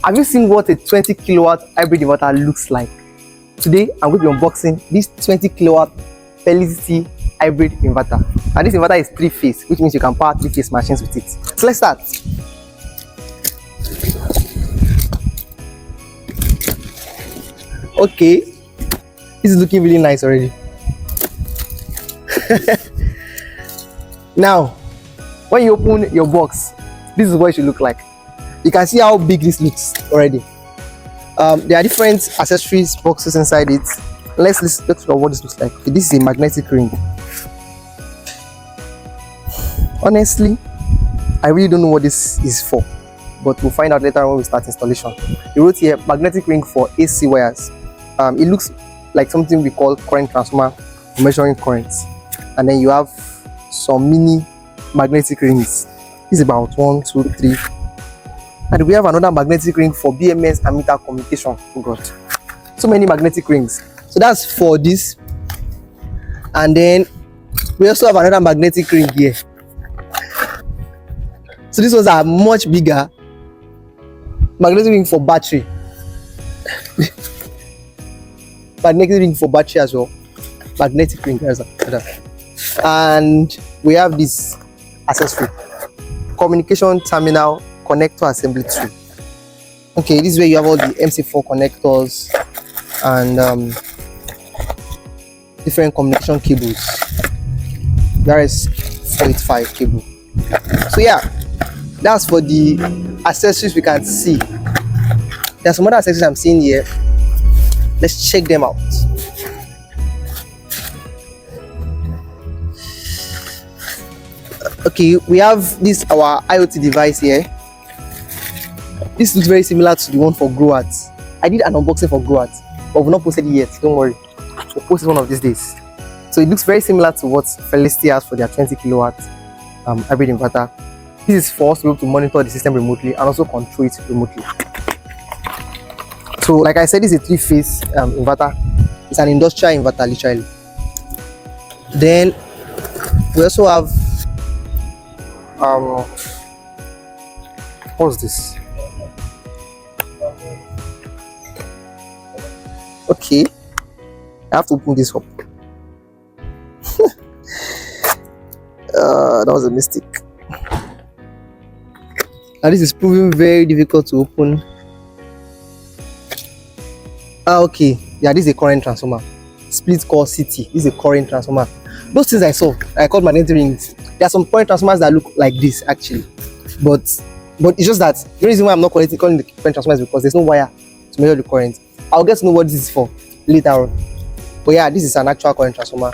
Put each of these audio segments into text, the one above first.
Have you seen what a 20 kilowatt hybrid inverter looks like? Today, I'm going to be unboxing this 20 kilowatt Felicity hybrid inverter. And this inverter is 3-phase, which means you can power 3-phase machines with it. So let's start. Okay, this is looking really nice already. Now, when you open your box, this is what it should look like. You can see how big this looks already. There are different accessories boxes inside it. Let's look at what this looks like. Okay, this is a magnetic ring. Honestly, I really don't know what this is for, but we'll find out later when we start installation. They wrote here magnetic ring for AC wires. It looks like something we call current transformer for measuring currents, and then you have some mini magnetic rings. This is about 1, 2, 3, and we have another magnetic ring for BMS and meter communication. Oh God, so many magnetic rings. So that's for this, and then we also have another magnetic ring here. So these ones are much bigger. Magnetic ring for battery. Magnetic ring for battery as well. Magnetic ring as well. And we have this accessory, communication terminal connector assembly tool. Okay, this is where you have all the MC4 connectors and different communication cables. There is 485 cable. So yeah, that's for the accessories we can see. There's some other accessories I'm seeing here. Let's check them out. Okay, we have this our IoT device here. This looks very similar to the one for growers. I did an unboxing for growers, but we've not posted it yet. Don't worry, we'll post it one of these days. So it looks very similar to what Felicity has for their 20 kilowatt hybrid inverter. This is for us to be able to monitor the system remotely and also control it remotely. So like I said, this is a 3-phase inverter. It's an industrial inverter literally. Then we also have what's this? Okay, I have to open this up. That was a mistake. And this is proving very difficult to open. Okay, yeah, this is a current transformer. Split core CT. This is a current transformer. Those things I called magnetic rings. There are some current transformers that look like this actually, but it's just that the reason why I'm not calling the current transformers is because there's no wire to measure the current. I'll get to know what this is for later on. But yeah, this is an actual current transformer,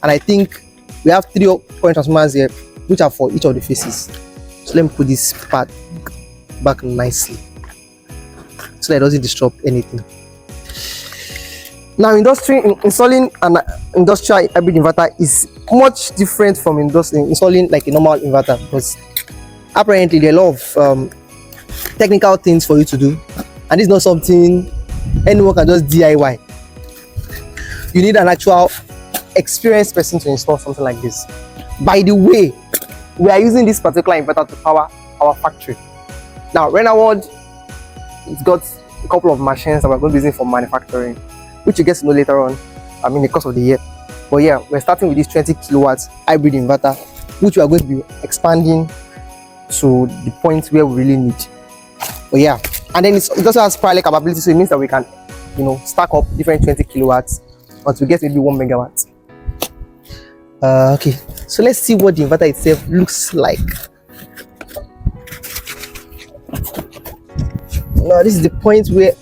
and I think we have 3 current transformers here, which are for each of the phases. So let me put this part back nicely so that it doesn't disrupt anything. Now, installing an industrial hybrid inverter is much different from installing like a normal inverter, because apparently there are a lot of technical things for you to do, and it's not something anyone can just DIY. You need an actual experienced person to install something like this. By the way, we are using this particular inverter to power our factory. Now, Renaward, it's got a couple of machines that we're going to be using for manufacturing, which you get to know later on, in the course of the year. But yeah, we're starting with this 20 kilowatts hybrid inverter, which we are going to be expanding to the point where we really need. But yeah, and then it also has parallel capability, so it means that we can, stack up different 20 kilowatts until we get maybe 1 megawatt. Okay, so let's see what the inverter itself looks like. Now, this is the point where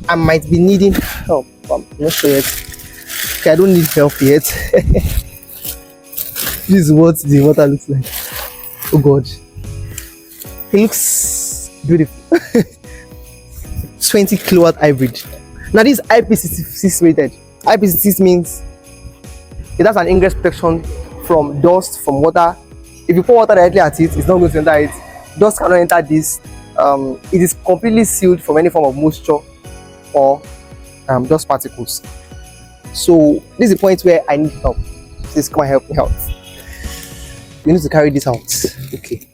I might be needing help. I'm not sure yet. Okay, I don't need help yet. This is what the inverter looks like. Oh God, it looks beautiful. 20 kilowatt hybrid. Now this is IP66 rated. IP66 means it has an ingress protection from dust, from water. If you pour water directly at it, it's not going to enter it. Dust cannot enter this. It is completely sealed from any form of moisture or dust particles. So this is the point where I need help. Please come and help me out. You need to carry this out. Okay.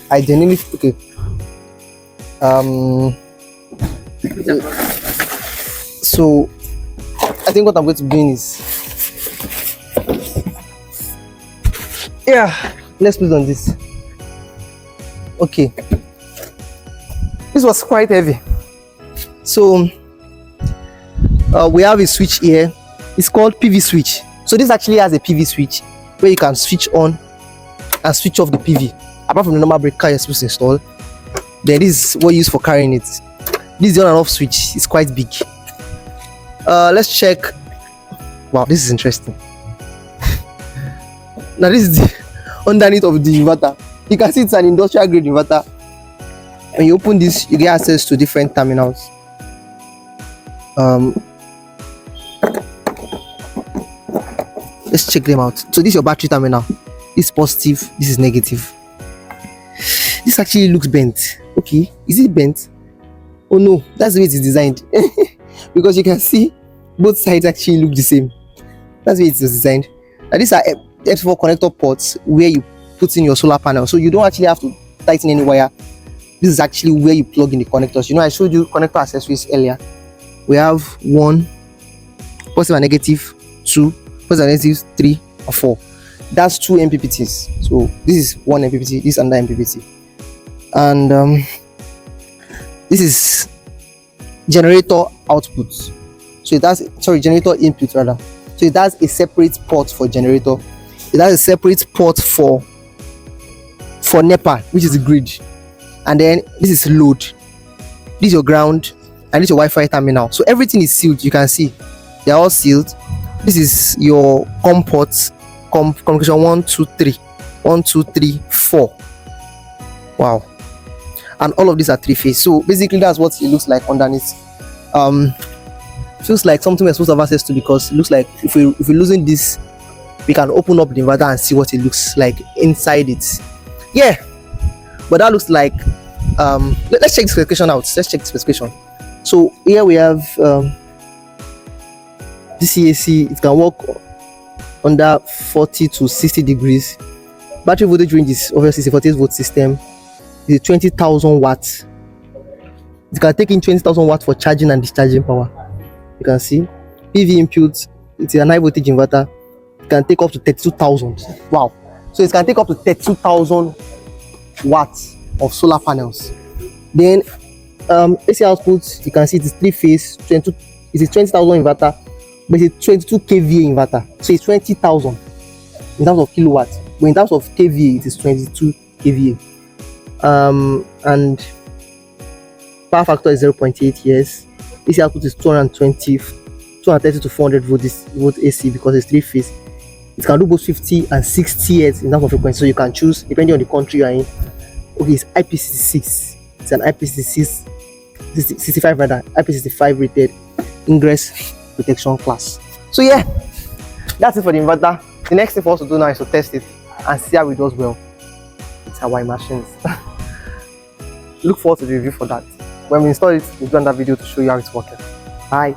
I genuinely, okay. So I think what I'm going to be doing is, yeah, let's put on this. Okay, this was quite heavy. So we have a switch here. It's called PV switch. So this actually has a PV switch where you can switch on and switch off the PV. Apart from the normal breaker you're supposed to install, then this is what you use for carrying it. This is the on and off switch. It's quite big. Let's check. Wow, this is interesting. Now this is the underneath of the inverter. You can see it's an industrial grade inverter. When you open this, you get access to different terminals. Let's check them out. So this is your battery terminal. This is positive, this is negative. This actually looks bent. Okay, is it bent? Oh no, that's the way it is designed. Because you can see both sides actually look the same. That's the way it is designed. Now these are F4 connector ports where you put in your solar panel, so you don't actually have to tighten any wire. This is actually where you plug in the connectors. You know, I showed you connector accessories earlier. We have 1 positive and negative, 2 positive and negative, 3 or 4. That's 2 MPPTs. So this is 1 MPPT, this is another MPPT. And this is generator output. So it has, generator input rather. So it has a separate port for generator. It has a separate port for NEPA, which is the grid. And then this is load. This is your ground, and this is your Wi-Fi terminal. So everything is sealed. You can see they are all sealed. This is your COM ports. Communication 1, 2, 3. 1, 2, 3, 4. Wow. And all of these are 3-phase. So basically that's what it looks like underneath. Feels like something we're supposed to have access to, because it looks like if we're losing this, we can open up the inverter and see what it looks like inside it. Yeah, but that looks like let's check the specification out. Let's check the specification. So here we have DCAC. It can work under 40 to 60 degrees. Battery voltage range is obviously a 48 volt system. It's 20,000 watts. It can take in 20,000 watts for charging and discharging power. You can see PV input. It's a high voltage inverter. It can take up to 32,000. Wow. So it can take up to 32,000 watts of solar panels. Then AC output, you can see it is 3-phase. It's a 20,000 inverter, but it's a 22 kVA inverter. So it's 20,000 in terms of kilowatts, but in terms of kVA, it is 22 kVA. And power factor is 0.8 years. AC output is 230 to 400 volt AC because it's 3-phase. It can do both 50 and 60 Hz in terms of frequency, so you can choose depending on the country you're in. Okay, it's IP66. It's an IP66 65 rather, IP65 rated ingress protection class. So yeah, that's it for the inverter. The next thing for us to do now is to test it and see how it does well. It's our machines. Look forward to the review for that. When we install it, we'll do another video to show you how it's working. Bye.